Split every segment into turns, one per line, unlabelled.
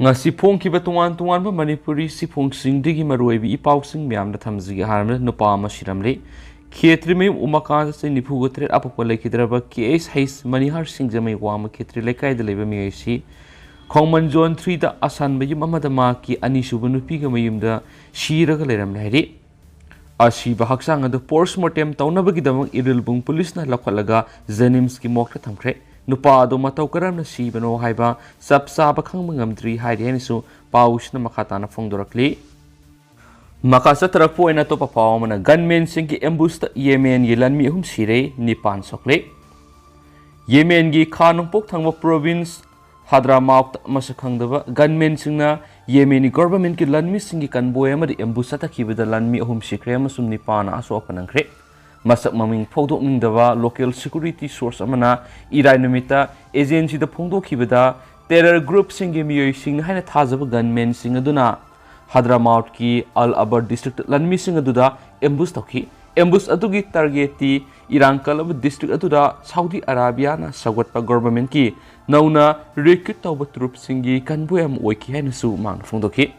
ngasi phongkiba tungan Manipuri siphongsingdigi maroibi ipausing myamna thamjigi harmna nupa ama siramle khetri me umaka se nipugotre apapa lekhidraba case hais manihar singjamai wama khetri lekai de leba miesi khongman zone 3 da Ashanba Yum amada ma ki ani suba Nupi ga Yumda Siraga Leiramle hari Ashiba haksang adu postmortem taunabagi damang irilbung police na lakhalaga Janims ki mokta thamkhre nupa do matau karam na sibano haiba sapsa bakhang mangamdri haidi henisu pausna makhatana phongdorakli makasa tarakpo ena to papaw mana gunmen sing ki ambush ta Yemen gi lanmi hum sire nipan sokle Yemen gi khanungpok thangwa province Hadramaut masakhangdaba gunmen singna Yemeni government ki lanmi sing ki kanboy amadi ambush ta khibada lanmi hum sikre amasum nipana aso panangkre masak maming phogdok ningdaba local security source amana irai numita agency da phongdok khibada terror group singi miyoi sing haina thajaba gunmen sing aduna Hadramaut ki Al Abar district lanmi sing aduda ambush tokhi ambush adugi target ti Irankalab district aduda Saudi Arabia na sagwatpa government ki nauna recruit tawba troop singi kanboy am oiki haina su mang phongdokhi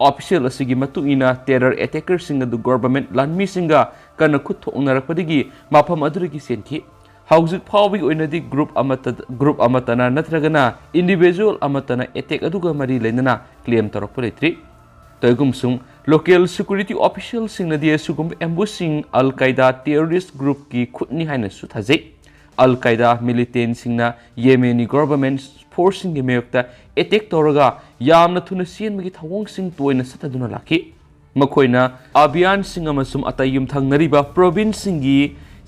official asigi matuina terror attacker singa du government lanmi singa kana khutho unarakpadigi mafam adurigi senki hauzik phawbi oinadi group amatana natragana individual amatana attack aduga mari lenana claim tarakpa letri toigum sung local security official singna dia sugum ambushing al qaeda terrorist group ki khutni haina su thajai al qaeda militant singna Yemeni government forcing gi meyokta attack toraga yamna thuna sien magi thawong sing toina sataduna laki makoina abiyan sing amasum atayum thangnariba province singi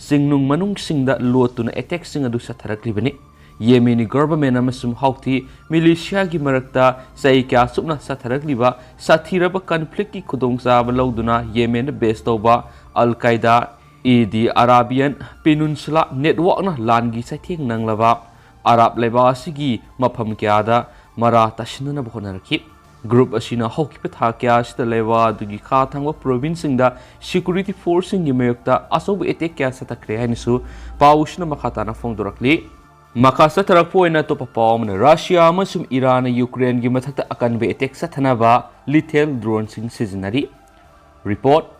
singnung manung singda lotuna attack sing adu satharakli Yemeni government amasum hauti militia gi marakta sai kya supna satharakliba sathiraba conflict ki khudongsa balawduna Yemen based toba al qaeda the Arabian Peninsula network na langi saitheng nanglaba Arab leba asigi mafam kyada mara tashinana bhonarki group asina hokipa thakya sita leba dugi kha thangwa province singda security force singi mayokta asobu attack kya satakre hanisu paushna makhatana phongdorakli makasa tarakpo ena to papawmna Russia amasum Iran Ukraine gi mathakta akanbe attack sathanaba lethal drone sing seasonary report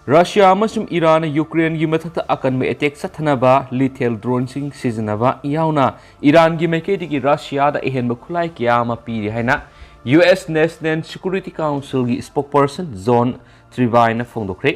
Russia amasum Iran Ukraine gi mathakta akanbe attack sathanaba lethal drone sing seasonaba yauna Iran gi maikedi gi Russia da ehenba khulai kya ma piri haina US National Security Council gi spokesperson John Trivine phongdokre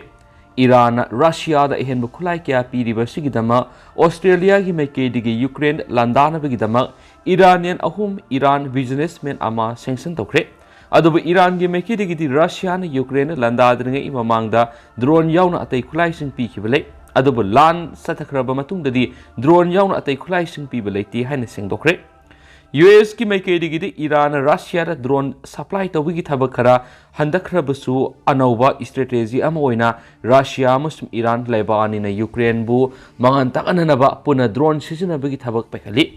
Iran Russia da ehenba khulai kya piri basigi dama Australia gi maikedi gi Ukraine landana bagi dama Iranian ahum Iran businessmen ama sanction tokre adubu Iran gi maikedi gi Russia na Ukraine landadringa imamangda drone yauna atai khulai sing pi khibale adubu lan satakraba matungda di drone yauna atai khulai sing pi balai haina singdokre US ki maikedi gi Iran Russia da drone supply tawigi thaba khara handakhrabasu anauba strategy ama oina Russia amasum Iran laibani na Ukraine bu mangan takananaba puna drone sizinabagi thabak pakhali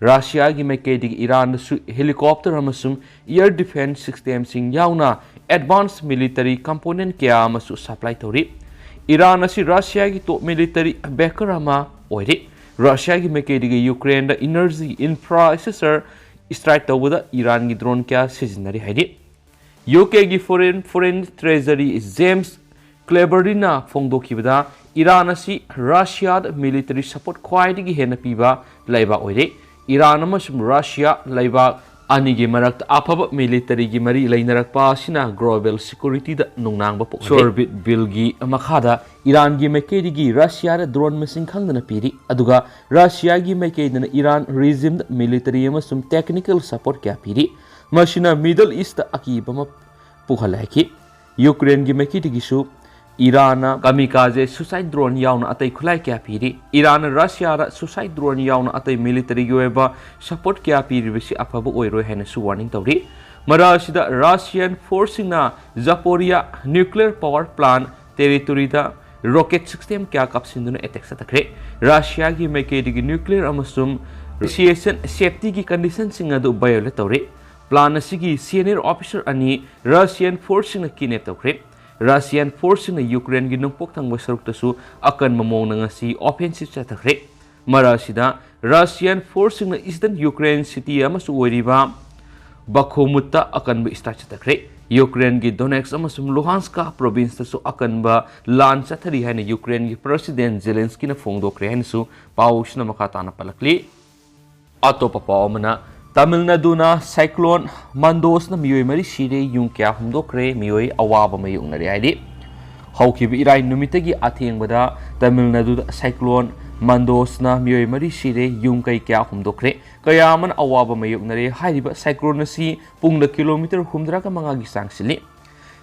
Russia gi maikedi gi Iran su helicopter amasum air defense system sing yauna advanced military component kya amasu supply tawri Iran asi Russia gi top military backer ama oiri Russia gi maikedi gi Ukraine da energy infrastructure strike tawda Iran gi drone kya sizinari haidi UK gi foreign treasury James Cleverina phongdokibada Iran asi Russia da military support khwaidi gi hena piba laiba oire Iran amasum Russia laiba anigi marak afaba military gi mari lainarakpa sina global security da nungnangba pok sorbit bill gi makhada Iran gi maikedi gi Russia da drone masing khangdana piri aduga Russia gi maikedi na Iran regime da military amasum technical support kya piri masina Middle East akibama pukhalaki Ukraine gi maikedi gi su Iran kamikaze suicide drone yauna atai khulai kya piri Iran Russia ra suicide drone yauna atai military yoeba support kya piri bisi afaba oiro hena su warning tawri mara sida Russian forcing na Zaporizhia nuclear power plant territory da rocket system kya kapsinduna attack satakre Russia gi maikedi gi nuclear amasum radiation safety gi condition singa du violate tawri plan asigi senior officer ani Russian forcing na kidnap tawre Russian force na Ukraine gi nungpok thangba saruktasu akan mamong na ngasi offensive satakre mara sida Russian force na eastern Ukraine city amasu oiriba Bakhmutta akanba start chatakre Ukraine gi Donetsk amasung Luhansk province su akanba lan chathari haina Ukraine gi President Zelensky na phongdokre haina su pausna makata na palakli atopa paumana Tamil Nadu na cyclone Mandos na miyoi mari sire yung kya humdokre miyoi awaba mayung na riadi haukibi irai numitagi athengbada Tamil Nadu cyclone Mandos na miyoi mari sire yung kai kya humdokre kaya man awaba mayuk nare hairiba cyclone si pungda kilometer humdra ka mga gisang sili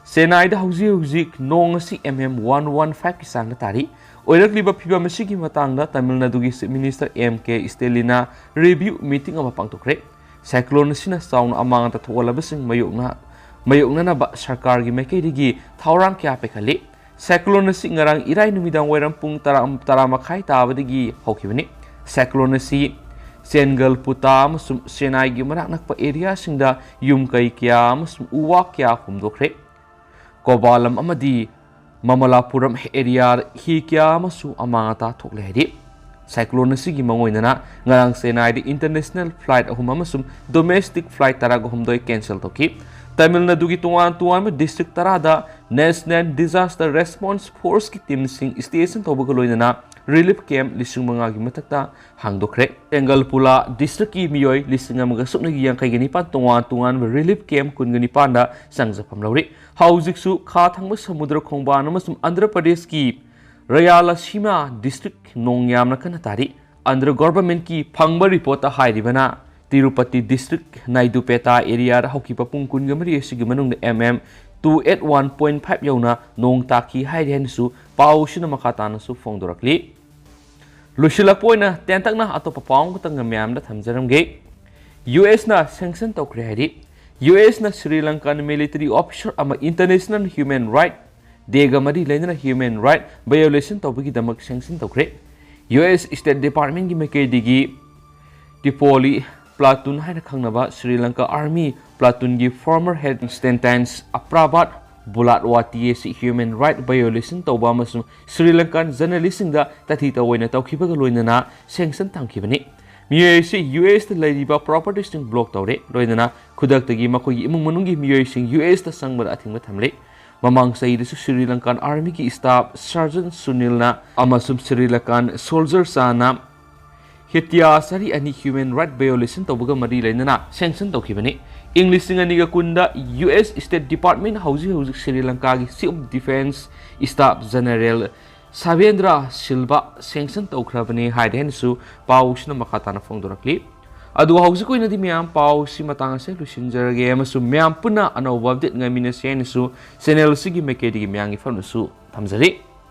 senai da hauzik nong si mm 115 kisang na tari oirak liba phiba masigi matangda Tamil Nadu gi Minister MK Stelina review meeting ama pangtokre cyclone sina sound amang ta thogalabasing mayuk na ba sarkar gi maikei thawrang kya pekhali cyclone si ngarang irai numidang wairam pung tara makhai tabadigi hokibani cyclone si Sengal putam senai gi manak nakpa area singda yum kai kya masum uwa kya humdokre kobalam amadi mamalapuram area hi kya masu amata thokle hedi cyclone si gi mangoinana ngarang senai di international flight ahum amasum domestic flight tarago humdoi cancel toki Tamil Nadu gi tuan district tarada National Disaster Response Force ki team sing station tobagaloinana relief camp lising mga gi matakta hangdokre Tengalpula district ki miyoi lising mga suknagi yang kay ganipan tuan relief camp kun ganipan da sangjapam lawri hauzik su kha thangma samudra khongba namasum Andhra Pradesh ki Rayalaseema district nongyam na kanatari Andhra government ki phangba report ta hairibana Tirupati district Naidupeta area haukipa pungkun gamari asigi manung mm 281.5 yauna nong taki hairihan su pausina makatana su phongdorakli Lushilakpoina tentakna atopa paung kutang ngamyam da thamjaramge US na sanction tokre hari US na Sri Lankan military officer ama international human right degamari lainana human right violation tobagi damak sanction tokre US State Department gi mekedigi Dipoli platoon haina khangnaba Sri Lanka Army platoon gi former head Stentans Aprabat Bulatwati si human right violation toba amasung Sri Lankan journalist da tathita oina tawkhibaga loinana sanction tangkhibani miyoi si US ta laiba property sing block tawre loinana khudak tagi makoi imung manungi miyoi sing US ta sangbar athingba thamle mamang sai su Sri Lankan Army ki staff Sergeant Sunil na amasum Sri Lankan soldier sana Hitia sari ani human right violation tobaga mari lainana sanction tokibani English singaniga kunda US State Department hauji Sri Lanka gi Chief of Defense Staff General Savendra Silva sanction tokrabani haiden su pausna makatana phongdorakli adu hauji koina di miam pausi matanga se lusinjarage amasu miam puna anawabdet ngamina sen su channel sigi mekedi miangi famsu thamjari